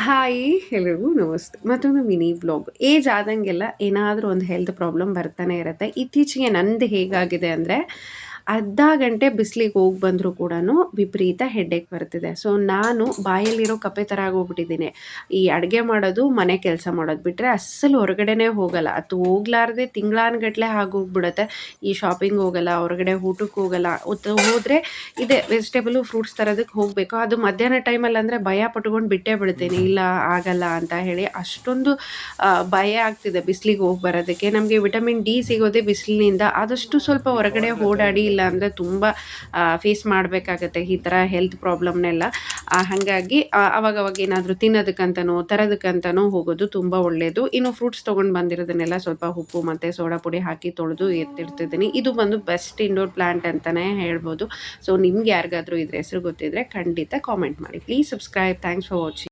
Hi! ಎಲ್ರಿಗೂ ನಮಸ್ತೆ. ಮತ್ತೊಂದು ಮಿನಿ ವ್ಲಾಗ್. ಏಜ್ ಆದಂಗೆಲ್ಲ ಏನಾದರೂ ಒಂದು ಹೆಲ್ತ್ ಪ್ರಾಬ್ಲಮ್ ಬರ್ತಾನೆ ಇರುತ್ತೆ. ಇತ್ತೀಚೆಗೆ ನಂದು ಹೇಗಾಗಿದೆ ಅಂದರೆ, ಅರ್ಧ ಗಂಟೆ ಬಿಸಿಲಿಗೆ ಹೋಗಿ ಬಂದರೂ ಕೂಡನು ವಿಪರೀತ ಹೆಡ್‌ಏಕ್ ಬರ್ತಿದೆ. ಸೊ, ನಾನು ಬಾಯಲ್ಲಿರೋ ಕಪ್ಪೆ ಥರ ಆಗೋಗ್ಬಿಟ್ಟಿದ್ದೀನಿ. ಈ ಅಡುಗೆ ಮಾಡೋದು, ಮನೆ ಕೆಲಸ ಮಾಡೋದು ಬಿಟ್ಟರೆ ಅಸ್ಸಲು ಹೊರಗಡೆನೇ ಹೋಗಲ್ಲ. ಅದು ಹೋಗ್ಲಾರ್ದೆ ತಿಂಗಳಾನುಗಟ್ಲೆ ಆಗೋಗ್ಬಿಡುತ್ತೆ. ಈ ಶಾಪಿಂಗ್ ಹೋಗಲ್ಲ, ಹೊರಗಡೆ ಊಟಕ್ಕೆ ಹೋಗಲ್ಲ. ಹೋದರೆ ಇದೇ ವೆಜಿಟೇಬಲು, ಫ್ರೂಟ್ಸ್ ತರೋದಕ್ಕೆ ಹೋಗಬೇಕು. ಅದು ಮಧ್ಯಾಹ್ನ ಟೈಮಲ್ಲಿ ಅಂದರೆ ಭಯ ಪಟ್ಕೊಂಡು ಬಿಟ್ಟೇ ಬಿಡ್ತೀನಿ. ಇಲ್ಲ ಆಗಲ್ಲ ಅಂತ ಹೇಳಿ ಅಷ್ಟೊಂದು ಭಯ ಆಗ್ತಿದೆ ಬಿಸಿಲಿಗೆ ಹೋಗಿ ಬರೋದಕ್ಕೆ. ನಮಗೆ ವಿಟಮಿನ್ ಡಿ ಸಿಗೋದೇ ಬಿಸಿಲಿನಿಂದ. ಆದಷ್ಟು ಸ್ವಲ್ಪ ಹೊರಗಡೆ ಓಡಾಡಿ, ಇಲ್ಲ ಅಂದರೆ ತುಂಬ ಫೇಸ್ ಮಾಡಬೇಕಾಗತ್ತೆ ಈ ಥರ ಹೆಲ್ತ್ ಪ್ರಾಬ್ಲಮ್ನೆಲ್ಲ. ಹಾಗಾಗಿ ಅವಾಗವಾಗ ಏನಾದರೂ ತಿನ್ನೋದಕ್ಕಂತನೋ ತರೋದಕ್ಕಂತನೋ ಹೋಗೋದು ತುಂಬ ಒಳ್ಳೆಯದು. ಇನ್ನು ಫ್ರೂಟ್ಸ್ ತೊಗೊಂಡು ಬಂದಿರೋದನ್ನೆಲ್ಲ ಸ್ವಲ್ಪ ಉಪ್ಪು ಮತ್ತು ಸೋಡಾ ಪುಡಿ ಹಾಕಿ ತೊಳೆದು ಎತ್ತಿಡ್ತಿದ್ದೀನಿ. ಇದು ಬಂದು ಬೆಸ್ಟ್ ಇಂಡೋರ್ ಪ್ಲಾಂಟ್ ಅಂತಲೇ ಹೇಳ್ಬೋದು. ಸೊ ನಿಮ್ಗೆ ಯಾರಿಗಾದರೂ ಇದ್ರ ಹೆಸರು ಗೊತ್ತಿದ್ದರೆ ಖಂಡಿತ ಕಾಮೆಂಟ್ ಮಾಡಿ. Please subscribe. Thanks for watching.